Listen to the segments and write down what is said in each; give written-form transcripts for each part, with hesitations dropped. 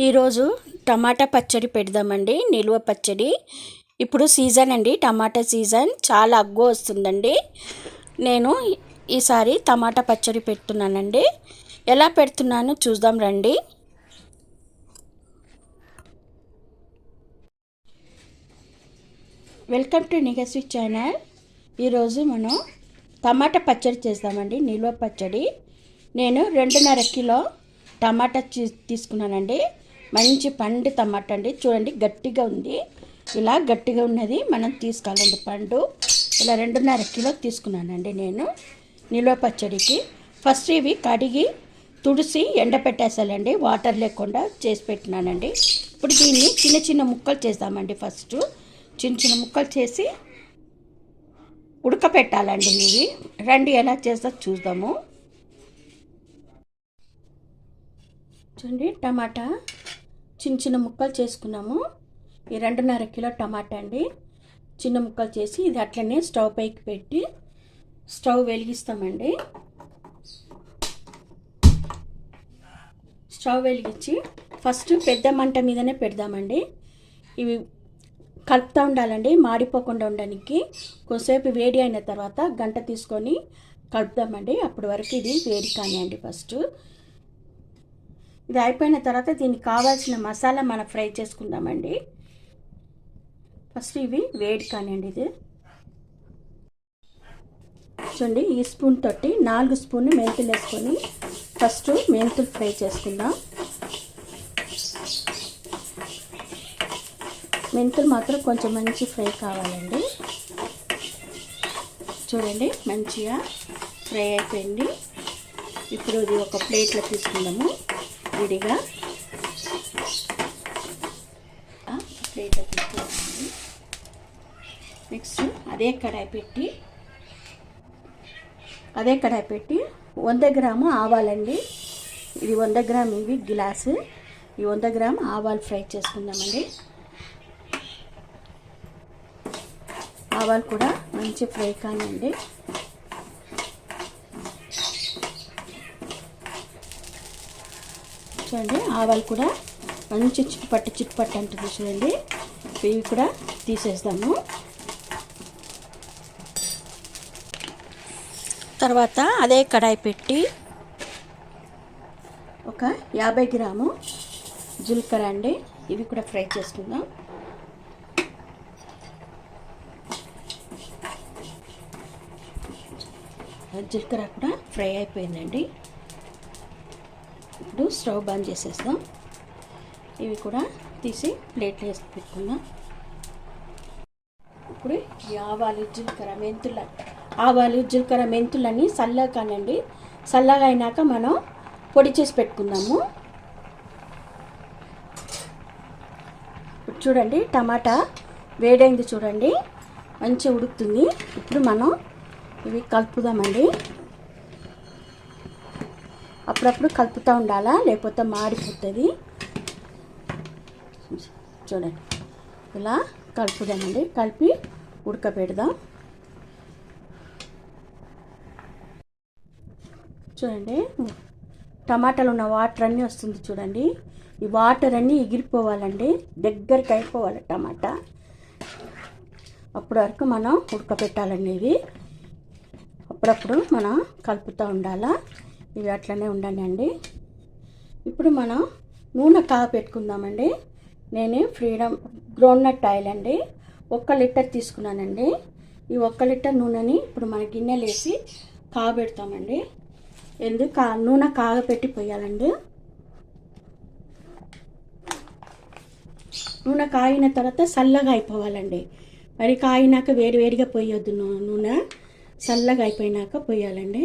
ఈరోజు టమాటా పచ్చడి పెడదామండి. నిల్వ పచ్చడి. ఇప్పుడు సీజన్ అండి, టమాటా సీజన్. చాలా అగ్గు వస్తుందండి. నేను ఈసారి టమాటా పచ్చడి పెడుతున్నానండి. ఎలా పెడుతున్నానో చూద్దాం రండి. Welcome to Nigaswi channel. ఈరోజు మనం టమాటా పచ్చడి చేద్దామండి, నిల్వ పచ్చడి. నేను 2.5 కిలో టమాటా తీసుకున్నానండి. మంచి పండు టమాటా అండి. చూడండి, గట్టిగా ఉంది. ఇలా గట్టిగా ఉన్నది మనం తీసుకోవాలండి పండు. ఇలా 2.5 కిలో తీసుకున్నానండి నేను నిల్వ పచ్చడికి. ఫస్ట్ ఇవి కడిగి తుడిసి ఎండపెట్టేసాలండి, వాటర్ లేకుండా చేసి పెట్టినానండి. ఇప్పుడు దీన్ని చిన్న చిన్న ముక్కలు చేద్దామండి. ఫస్ట్ చిన్న చిన్న ముక్కలు చేసి ఉడకపెట్టాలండి. ఇవి రండి ఎలా చేస్తా చూద్దాము. చూడండి, టమాటా చిన్న చిన్న ముక్కలు చేసుకున్నాము. ఈ 2.5 కిలో టమాటా అండి. చిన్న ముక్కలు చేసి ఇది అట్లనే స్టవ్ పైకి పెట్టి స్టవ్ వెలిగిస్తామండి. స్టవ్ వెలిగించి ఫస్ట్ పెద్ద మంట మీదనే పెడదామండి. ఇవి కలుపుతూ ఉండాలండి, మాడిపోకుండా ఉండడానికి. కొంతసేపు వేడి అయిన తర్వాత గంట తీసుకొని కలుపుదామండి. అప్పటి వరకు ఇది వేడి కానివ్వండి. ఫస్ట్ ఇది అయిపోయిన తర్వాత దీనికి కావాల్సిన మసాలా మనం ఫ్రై చేసుకుందామండి. ఫస్ట్ ఇవి వేడి కానివ్వండి. ఇది చూడండి, ఈ స్పూన్ తోటి 4 స్పూన్లు మెంతులు వేసుకొని ఫస్ట్ మెంతులు ఫ్రై చేసుకుందాం. మెంతులు మాత్రం కొంచెం మంచి ఫ్రై కావాలండి. చూడండి, మంచిగా ఫ్రై అయిపోయింది. ఇప్పుడు ఇది ఒక ప్లేట్లో తీసుకుందాము విడిగా. ప్లేట్లో తీసుకుందామండి. నెక్స్ట్ అదే కడాయి పెట్టి 100 గ్రాము ఆవాలండి. ఇది 100 గ్రాము, ఇవి గ్లాసు. ఈ 100 గ్రాము ఆవాలు ఫ్రై చేసుకుందామండి. ఆవాలు కూడా మంచి ఫ్రై కానివ్వండి. చూడండి, ఆవాలు కూడా మంచి చిట్టుపట్టు అంటుంది. చూడండి, ఇవి కూడా తీసేస్తాము. తర్వాత అదే కడాయి పెట్టి ఒక 50 గ్రాము జీలకర్ర అండి. ఇవి కూడా ఫ్రై చేసుకుందాం. జీలకర్ర కూడా ఫ్రై అయిపోయిందండి. ఇప్పుడు స్టవ్ బంద్ చేసేస్తాం. ఇవి కూడా తీసి ప్లేట్లో వేసి పెట్టుకుందాం. ఇప్పుడు ఈ ఆవాలు జీలకర్ర మెంతులన్నీ చల్లగా కానండి. చల్లగా అయినాక మనం పొడి చేసి పెట్టుకుందాము. ఇప్పుడు చూడండి, టమాటా వేడైంది. చూడండి, మంచిగా ఉడుకుతుంది. ఇప్పుడు మనం ఇవి కలుపుదామండి. అప్పుడప్పుడు కలుపుతూ ఉండాలా, లేకపోతే మాడిపోతుంది. చూడండి, ఇలా కలుపుదామండి. కలిపి ఉడకబెడదాం. చూడండి, టమాటాలు ఉన్న వాటర్ అన్నీ వస్తుంది. చూడండి, ఈ వాటర్ అన్నీ ఎగిరిపోవాలండి, దగ్గరికి అయిపోవాలి టమాటా. అప్పటి వరకు మనం ఉడకబెట్టాలండి. ఇవి అప్పుడప్పుడు మనం కలుపుతూ ఉండాలా. ఇవి అట్లనే ఉండండి. ఇప్పుడు మనం నూనె పెట్టుకుందామండి. నేను ఫ్రీడమ్ గ్రౌండ్నట్ ఆయిల్ అండి 1 లీటర్ తీసుకున్నానండి. ఈ 1 లీటర్ నూనెని ఇప్పుడు మన గిన్నెలు వేసి కాగబెడతామండి. నూనె కాగపెట్టి పోయాలండి. నూనె కాగిన తర్వాత చల్లగా అయిపోవాలండి. మరి కాగినాక వేడిగా పోయొద్దు. నూనె చల్లగా అయిపోయినాక పోయాలండి.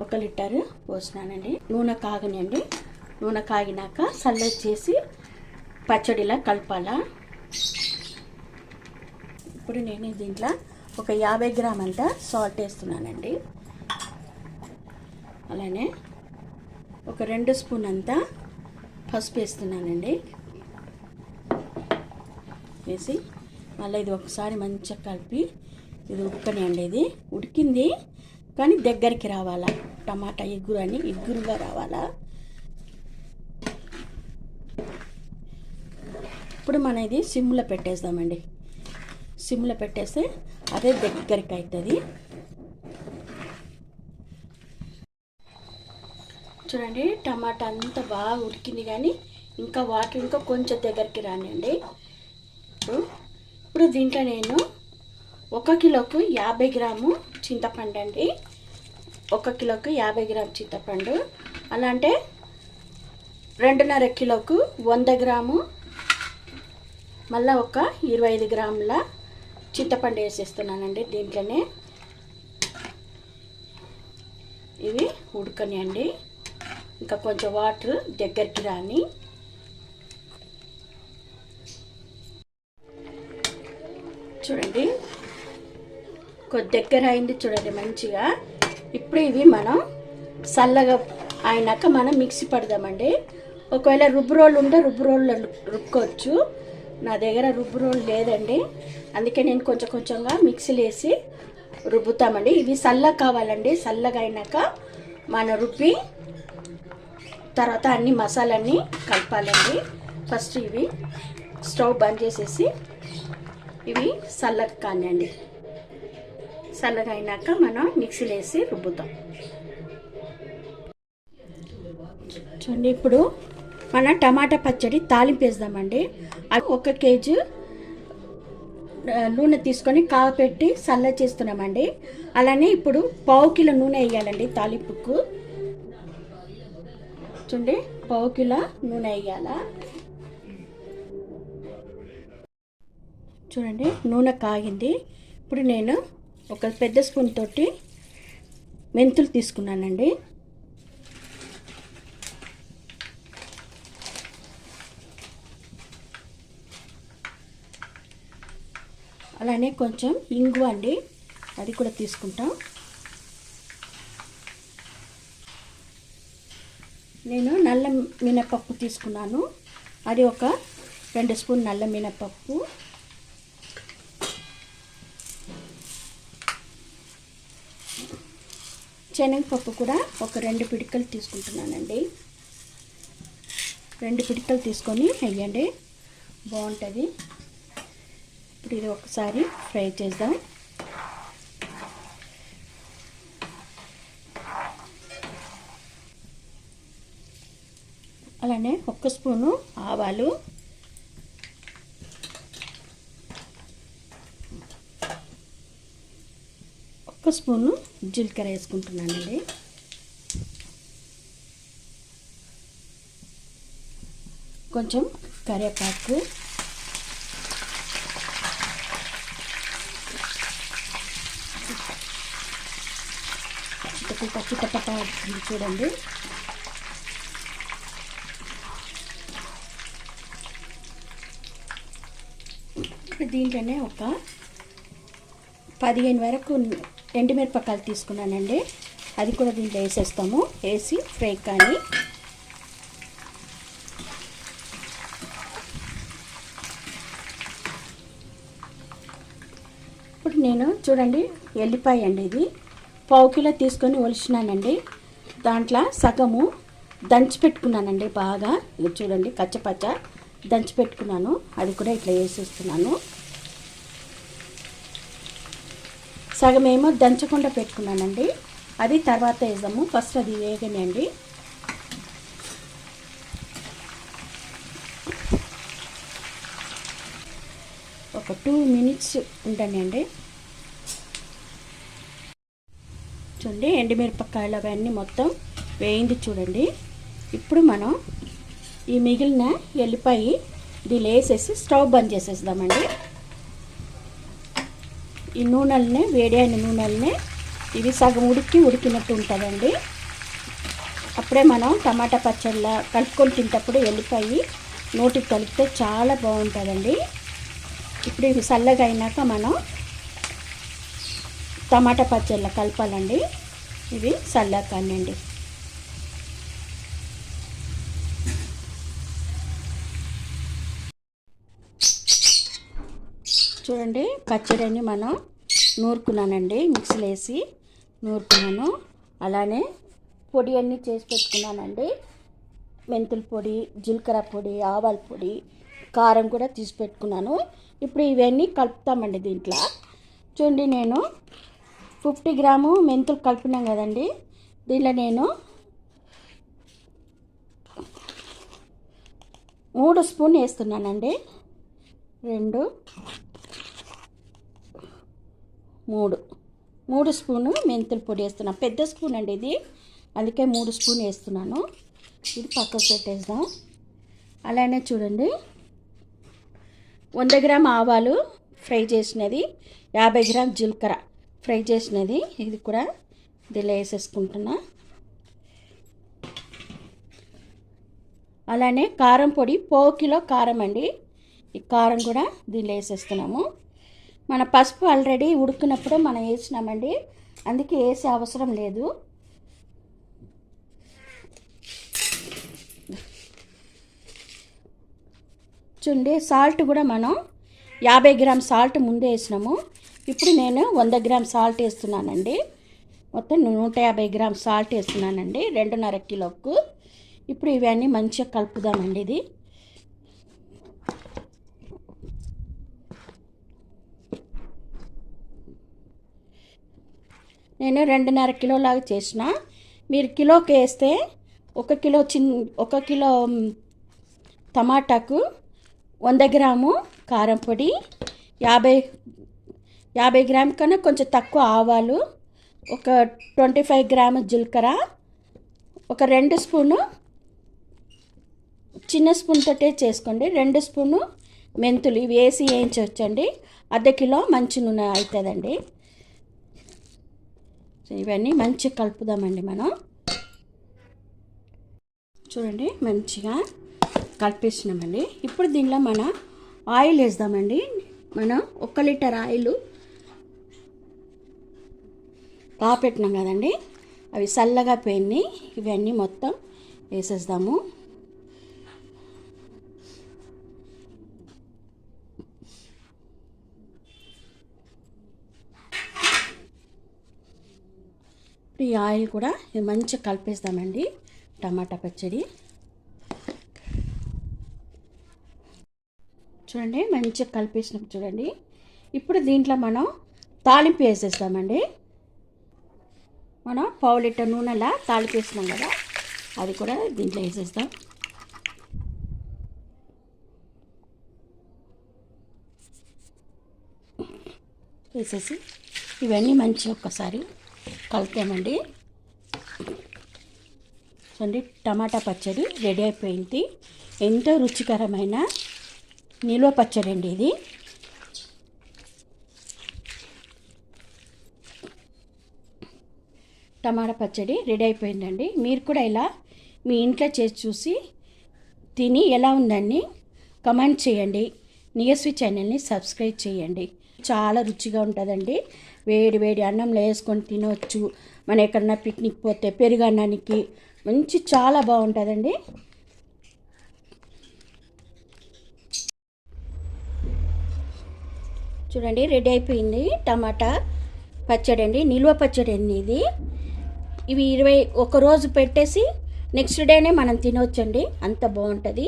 1 లీటర్ పోసినానండి. నూనె కాగనండి. నూనె కాగినాక చల్లగా చేసి పచ్చడిలా కలపాలా. ఇప్పుడు నేను దీంట్లో ఒక 50 గ్రాముల అంతా సాల్ట్ వేస్తున్నానండి. అలానే ఒక 2 స్పూన్ అంతా పసుపు వేస్తున్నానండి. వేసి మళ్ళీ ఇది ఒకసారి మంచిగా కలిపి ఇది ఉడకనియండి. ఇది ఉడికింది కానీ దగ్గరికి రావాలా, టమాటా ఇగురుగా రావాలా. ఇప్పుడు మనం ఇది సిమ్లో పెట్టేద్దామండి. సిమ్లో పెట్టేస్తే అదే దగ్గరికి అవుతుంది. చూడండి టమాటా అంతా బాగా ఉడికింది, కానీ ఇంకా వాటర్ ఇంకా కొంచెం దగ్గరికి రానియండి. ఇప్పుడు దీంట్లో నేను 1 కిలోకు 50 గ్రాము చింతపండు అండి. 1 కిలోకు 50 గ్రాము చింతపండు. అలా అంటే 2.5 కిలోకు 100 గ్రాము, మళ్ళీ ఒక 25 గ్రాముల చింతపండు వేసేస్తున్నానండి దీంట్లోనే. ఇవి ఉడకనియండి, ఇంకా కొంచెం వాటర్ దగ్గరికి రాని. చూడండి దగ్గర అయింది చూడండి మంచిగా. ఇప్పుడు ఇవి మనం చల్లగా అయినాక మనం మిక్సీ పడదామండి. ఒకవేళ రుబ్బు రోళ్ళు ఉంటే రుబ్బు రోళ్ళు రుబ్బుకోవచ్చు. నా దగ్గర రుబ్బు రోళ్ళు లేదండి, అందుకే నేను కొంచెంగా మిక్సీలో వేసి రుబ్బుతామండి. ఇవి చల్లగా కావాలండి. చల్లగా అయినాక మనం రుబ్బి తర్వాత అన్ని మసాలాన్ని కలపాలండి. ఫస్ట్ ఇవి స్టవ్ బంద్ చేసేసి ఇవి చల్లగా కానివ్వండి. చల్లగా అయినాక మనం మిక్సీలో వేసి రుబ్బుతాం. చూడండి ఇప్పుడు మన టమాటా పచ్చడి తాలింపు వేద్దామండి. అది 1 కేజీ నూనె తీసుకొని కాగపెట్టి చల్ల చేస్తున్నామండి. అలానే ఇప్పుడు 1/2 కిలో నూనె వేయాలండి తాలింపుకు. చూడండి 1/2 కిలో నూనె వేయాలా. చూడండి నూనె కాగింది. ఇప్పుడు నేను ఒక పెద్ద స్పూన్ తోటి మెంతులు తీసుకున్నానండి. అలానే కొంచెం ఇంగువ అండి, అది కూడా తీసుకుంటాం. నేను నల్ల మినపప్పు తీసుకున్నాను, అది ఒక 2 స్పూన్ నల్ల మినపప్పు. శనగపప్పు కూడా ఒక 2 పిడికలు తీసుకుంటున్నానండి. 2 పిడికలు తీసుకొని వేయండి, బాగుంటుంది. ఇప్పుడు ఇది ఒకసారి ఫ్రై చేద్దాం. అలానే 1 స్పూను ఆవాలు, 1 స్పూను జీలకర్ర వేసుకుంటున్నానండి. కొంచెం కరివేపాకు, చిటపట చూడండి. దీంట్లోనే ఒక 15 వరకు ఎండుమిరపకాయలు తీసుకున్నానండి, అది కూడా దీంట్లో వేసేస్తాము. వేసి ఫ్రై కానీ ఇప్పుడు నేను చూడండి ఎల్లిపాయ అండి, ఇది 1/2 కిలో తీసుకొని ఒలిచినానండి. దాంట్లో సగము దంచి పెట్టుకున్నానండి బాగా. ఇది చూడండి కచ్చపచ్చ దంచి పెట్టుకున్నాను, అది కూడా ఇట్లా వేసేస్తున్నాను. సగం ఏమో దంచకుండా పెట్టుకున్నానండి, అది తర్వాత వేద్దాము. ఫస్ట్ అది వేగనండి. ఒక 2 మినిట్స్ ఉండనండి. చూడండి ఎండుమిరపకాయలు అవన్నీ మొత్తం వేయింది చూడండి. ఇప్పుడు మనం ఈ మిగిలిన ఎల్లిపాయ దీనిలో వేసేసి స్టవ్ బంద్ చేసేద్దామండి. ఈ నూనెలనే వేడి అయిన నూనెలనే ఇవి సగం ఉడికినట్టు ఉంటుందండి. అప్పుడే మనం టమాటా పచ్చళ్ళ కలుపుకొని తింటప్పుడు ఎల్లిపాయ నోటికి కలిపితే చాలా బాగుంటుందండి. ఇప్పుడు ఇవి చల్లగా అయినాక మనం టమాటా పచ్చళ్ళ కలపాలండి. ఇవి చల్లగా కానివ్వండి. చూడండి పచ్చడిని మనం నూరుకున్నానండి మిక్సీలో వేసి. నూరుకున్నాను. అలానే పొడి అన్నీ చేసి పెట్టుకున్నానండి. మెంతుల పొడి, జీలకర్ర పొడి, ఆవాల పొడి, కారం కూడా తీసి పెట్టుకున్నాను. ఇప్పుడు ఇవన్నీ కలుపుతామండి దీంట్లో. చూడండి, నేను 50 గ్రాము మెంతులు కలిపినాం కదండి. దీనిలో నేను 3 స్పూన్ వేస్తున్నానండి. 2, 3 స్పూను మెంతుల పొడి వేస్తున్నాను. పెద్ద స్పూన్ అండి ఇది, అందుకే 3 స్పూన్ వేస్తున్నాను. ఇది పక్కకు పెట్టేద్దాం. అలానే చూడండి, 100 గ్రామ్ ఆవాలు ఫ్రై చేసినది, 50 గ్రామ్ జీలకర్ర ఫ్రై చేసినది, ఇది కూడా దీనిలో వేసేసుకుంటున్నా. అలానే కారం పొడి 1/4 కిలో కారం అండి. ఈ కారం కూడా దీనిలో వేసేస్తున్నాము. మన పసుపు ఆల్రెడీ ఉడికినప్పుడే మనం వేసినామండి, అందుకే వేసే అవసరం లేదు. చూడండి, సాల్ట్ కూడా మనం 50 గ్రామ్ సాల్ట్ ముందే వేసినాము. ఇప్పుడు నేను 100 గ్రామ్ సాల్ట్ వేస్తున్నానండి. మొత్తం 150 గ్రామ్ సాల్ట్ వేస్తున్నానండి 2.5 కిలోకు. ఇప్పుడు ఇవన్నీ మంచిగా కలుపుదామండి. ఇది నేను 2.5 కిలోలాగా చేసిన. మీరు కిలోకి వేస్తే 1 కిలో టమాటాకు 100 గ్రాము కారం పొడి, 50 గ్రామ్ కన్నా కొంచెం తక్కువ ఆవాలు, ఒక 25 గ్రాము జీలకర్ర, ఒక 2 స్పూను, చిన్న స్పూన్ తోటే చేసుకోండి, 2 స్పూను మెంతులు ఇవి వేసి వేయించవచ్చండి. 1/2 కిలో మంచి నూనె అవుతుందండి. ఇవన్నీ మంచిగా కలుపుదామండి మనం. చూడండి, మంచిగా కలిపేసినామండి. ఇప్పుడు దీనిలో మన ఆయిల్ వేద్దామండి. మనం 1 లీటర్ ఆయిల్ కాపెట్టినాం కదండి, అవి చల్లగా పోయినాయి. ఇవన్నీ మొత్తం వేసేద్దాము. ఈ ఆయిల్ కూడా మంచిగా కలిపేస్తామండి. టమాటా పచ్చడి చూడండి, మంచిగా కలిపేసినాం చూడండి. ఇప్పుడు దీంట్లో మనం తాలింపు వేసేస్తామండి. మనం 1/2 లీటర్ నూనెలా తాలింపు వేసినాం కదా, అది కూడా దీంట్లో వేసేస్తాం. వేసేసి ఇవన్నీ మంచిగా ఒక్కసారి కలుపుతామండి. చూడండి, టమాటా పచ్చడి రెడీ అయిపోయింది. ఎంతో రుచికరమైన నిల్వ పచ్చడి అండి ఇది. టమాటా పచ్చడి రెడీ అయిపోయిందండి. మీరు కూడా ఇలా మీ ఇంట్లో చేసి చూసి తిని ఎలా ఉందని కమెంట్ చేయండి. నియస్వి ఛానల్ని సబ్స్క్రైబ్ చేయండి. చాలా రుచిగా ఉంటుందండి. వేడి వేడి అన్నంలో వేసుకొని తినవచ్చు. మన ఎక్కడన్నా పిక్నిక్ పోతే పెరుగన్నానికి మంచి చాలా బాగుంటుందండి. చూడండి, రెడీ అయిపోయింది టమాటా పచ్చడి అండి, నిల్వ పచ్చడి అండి ఇది. ఇవి 21 రోజు పెట్టేసి నెక్స్ట్ డేనే మనం తినవచ్చండి, అంత బాగుంటుంది.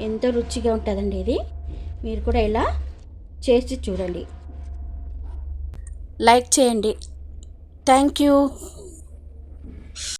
ఎంతో రుచిగా ఉంటుందండి ఇది. మీరు కూడా ఇలా చేసి చూడండి. లైక్ చేయండి. Thank you.